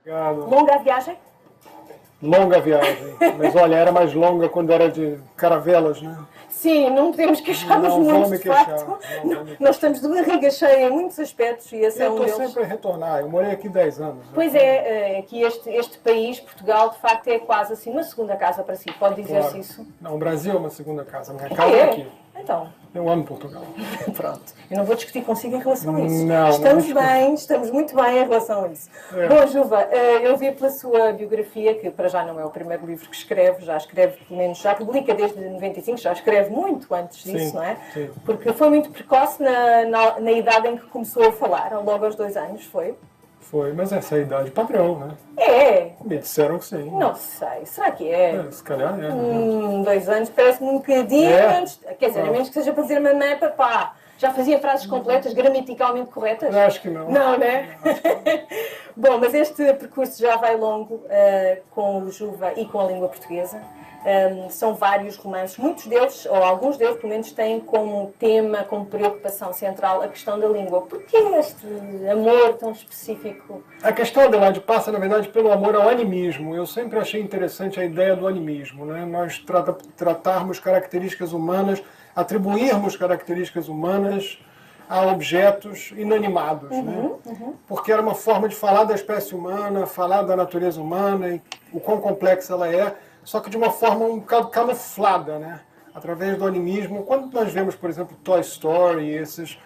Obrigado. Longa a viagem? Longa viagem. Mas olha, era mais longa quando era de caravelas, né? Sim, não podemos queixar-nos Não vou muito, me de queixar, facto. não vou me Nós estamos de barriga cheia em muitos aspectos e esse é Eu um estou deles. sempre a retornar. Eu morei aqui 10 anos. Pois é, que este país, Portugal, de facto é quase assim uma segunda casa para si. Pode dizer-se Claro. isso? Não, o Brasil é uma segunda casa. Minha casa é É? aqui. Então, Eu amo Portugal. pronto. Eu não vou discutir consigo em relação a isso. Não, Estamos não bem, estamos muito bem em relação a isso. É. Bom, Juva, eu vi pela sua biografia, que para já não é o primeiro livro que escreve, já escreve, pelo menos, já publica desde 95, já escreve muito antes disso, Sim, não é? sim. Porque foi muito precoce na idade em que começou a falar, logo aos 2 anos, foi? Foi, mas essa é a idade padrão, né? É, Me disseram que sim. não sei, será que é? Se calhar é. 2 anos, parece-me um bocadinho É. antes, quer dizer, a menos que seja para dizer mamãe, papá. Já fazia frases completas, gramaticalmente corretas? Acho que não. Não, né? Bom, mas este percurso já vai longo com o Juva e com a língua portuguesa. São vários romances, muitos deles, ou alguns deles, pelo menos, têm como tema, como preocupação central a questão da língua. Porquê este amor tão específico? A questão, Adelaide, passa, na verdade, pelo amor ao animismo. Eu sempre achei interessante a ideia do animismo, né? Nós tratarmos características humanas, atribuirmos características humanas a objetos inanimados, né? Porque era uma forma de falar da espécie humana, falar da natureza humana, e o quão complexa ela é, só que de uma forma um bocado camuflada, né? Através do animismo. Quando nós vemos, por exemplo, Toy Story, esses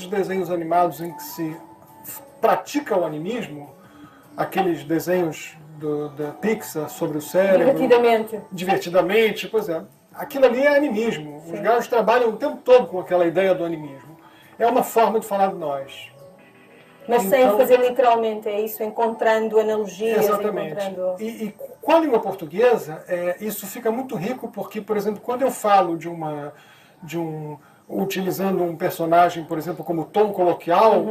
desenhos animados em que se pratica o animismo, aqueles desenhos da Pixar sobre o cérebro... Divertidamente, pois é. Aquilo ali é animismo. Sim. Os gajos trabalham o tempo todo com aquela ideia do animismo. É uma forma de falar de nós. Mas então, sem fazer literalmente, é isso? Encontrando analogias. Exatamente. Encontrando... E com a língua portuguesa, isso fica muito rico, porque, por exemplo, quando eu falo utilizando um personagem, por exemplo, como tom coloquial,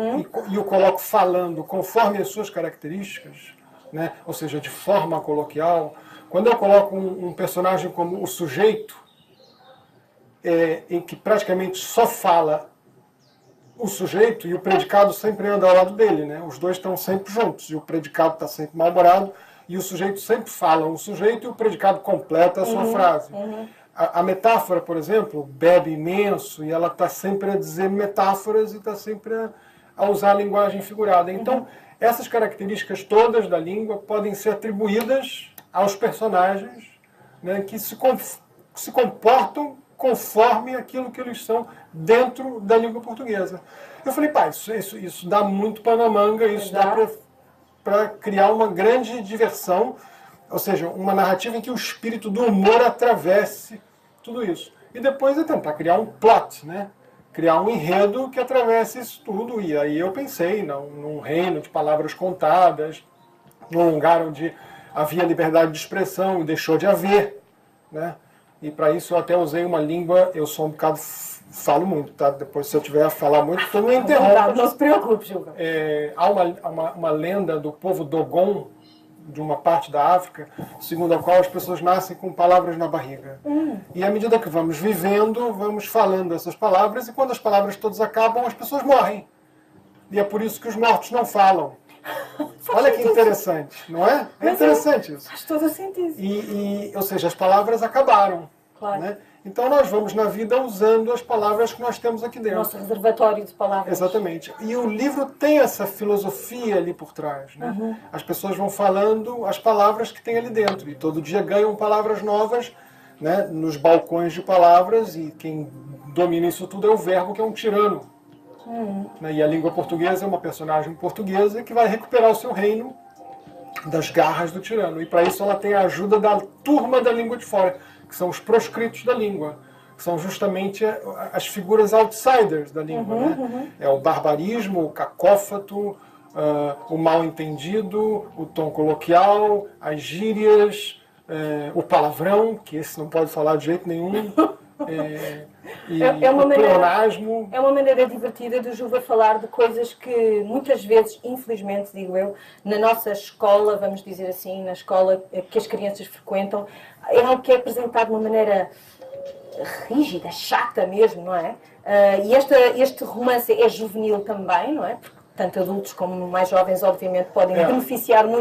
e o coloco falando conforme as suas características, né? Ou seja, de forma coloquial, quando eu coloco um personagem como o sujeito, em que praticamente só fala o sujeito e o predicado sempre anda ao lado dele, né? Os dois estão sempre juntos e o predicado está sempre mal-humorado e o sujeito sempre fala o sujeito e o predicado completa a sua frase. A metáfora, por exemplo, bebe imenso e ela está sempre a dizer metáforas e está sempre a usar a linguagem figurada. Então, essas características todas da língua podem ser atribuídas aos personagens, né, que se comportam conforme aquilo que eles são dentro da língua portuguesa. Eu falei, pá, isso dá muito pano à manga, isso dá para criar uma grande diversão, ou seja, uma narrativa em que o espírito do humor atravesse tudo isso. E depois é tentar criar um plot, né? Criar um enredo que atravesse isso tudo. E aí eu pensei num reino de palavras contadas, num lugar onde havia liberdade de expressão e deixou de haver, né? E para isso eu até usei uma língua, eu sou um bocado, falo muito, tá? Depois se eu tiver a falar muito, tu me interrompa. Não se preocupe, Gilva. Há uma lenda do povo Dogon, de uma parte da África, segundo a qual as pessoas nascem com palavras na barriga. E à medida que vamos vivendo, vamos falando essas palavras, e quando as palavras todas acabam, as pessoas morrem. E é por isso que os mortos não falam. Olha que interessante, não é? É interessante isso. Faz todo o sentido. Ou seja, as palavras acabaram. Claro. Né? Então nós vamos na vida usando as palavras que nós temos aqui dentro. Nosso reservatório de palavras. Exatamente. E o livro tem essa filosofia ali por trás. Né? As pessoas vão falando as palavras que tem ali dentro. E todo dia ganham palavras novas, né, nos balcões de palavras. E quem domina isso tudo é o verbo, que é um tirano. E a língua portuguesa é uma personagem portuguesa que vai recuperar o seu reino das garras do tirano. E para isso ela tem a ajuda da turma da língua de fora, que são os proscritos da língua, que são justamente as figuras outsiders da língua. Né? É o barbarismo, o cacófato, o mal-entendido, o tom coloquial, as gírias, o palavrão, que esse não pode falar de jeito nenhum, o pleonasmo. É uma maneira divertida do Juva falar de coisas que muitas vezes, infelizmente, digo eu, na nossa escola, vamos dizer assim, na escola que as crianças frequentam, é algo que é apresentado de uma maneira rígida, chata mesmo, não é? E este romance é juvenil também, não é? Porque tanto adultos como mais jovens, obviamente, podem É. beneficiar muito